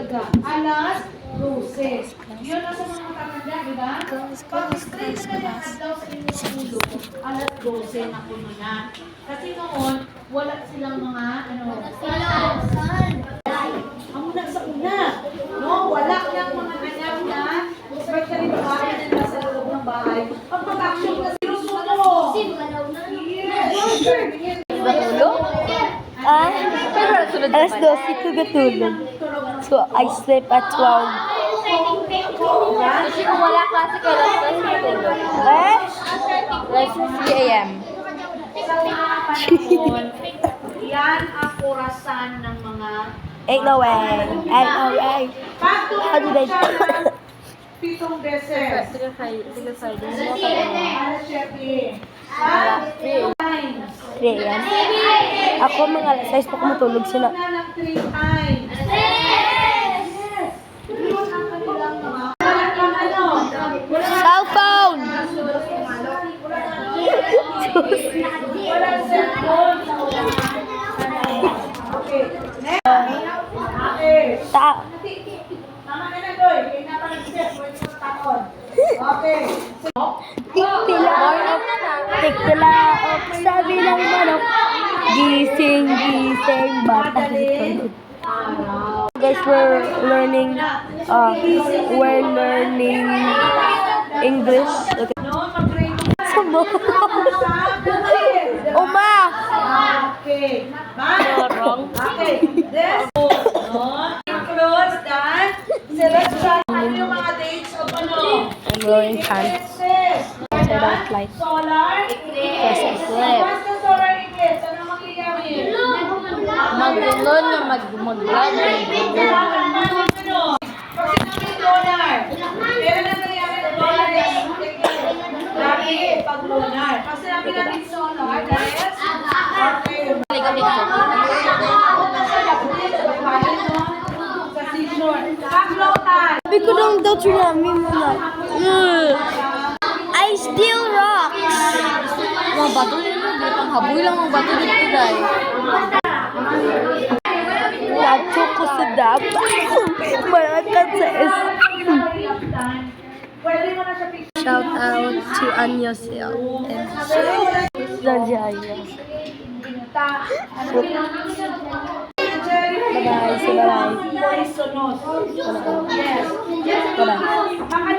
ka. Alas 12. Yun ang sa mga matatanda, di ba? Pag-straight na yan, daw sa inyong ulo, alas 12 na puno na. Kasi noon, wala silang mga, amo na sa una. No, wala lang mga kanyang na, especially babae na nasa loob ng bahay. Pag mag-action na si Rosuno. Yes. Alas 12 to gatulog. So, I sleep at 12. Kasi kung wala klase ka, alas 12 matulog. Like 3 a.m. Sa mga panahon, yan ang orasan ng mga Ain't no way. Ain't no way. How do they do? Pitong beses. Sige, Friday. Alas 7. Times. 3 yan. Ako mga alas 6 pa ko matulog sila. Na ng 3 times. Yun ang kanilang mga Cellphone! walang cellphone. Okay. Next. Okay. Tama ka na, Doy. Kaya na pa nag-step. Pwede mo takon. Okay. Tiktilaok, sabi ng manok. Gising, gising, bata tulog. Guys, we're learning English. Okay. No, mag-grade Sabo. Uma! Okay. Wrong. Okay. This. Close that. Select yung mga dates of ano. I'm wearing pants. I don't like Solar. because I sleep. Basta solar eclipse. Ano mangyayari? Magulon na mag-vlog. Pag sinabi lunar. Pero na nangyayari na lunar lagi pag lunar. Pag sinabi natin solar, dahil okay. Sa seashore. Pag low tide. Sabi ko lang daw tsunami muna. I steal rocks. Mga bato nito, pang haboy lang mga bato dito dahil. Nacho ko sa Davao. Malakas sa Pwede mo na siya picture. Shout out to Anya Sil and Zanjaya. Bye-bye. Say bye-bye. Poisonous. Yes. Bye-bye.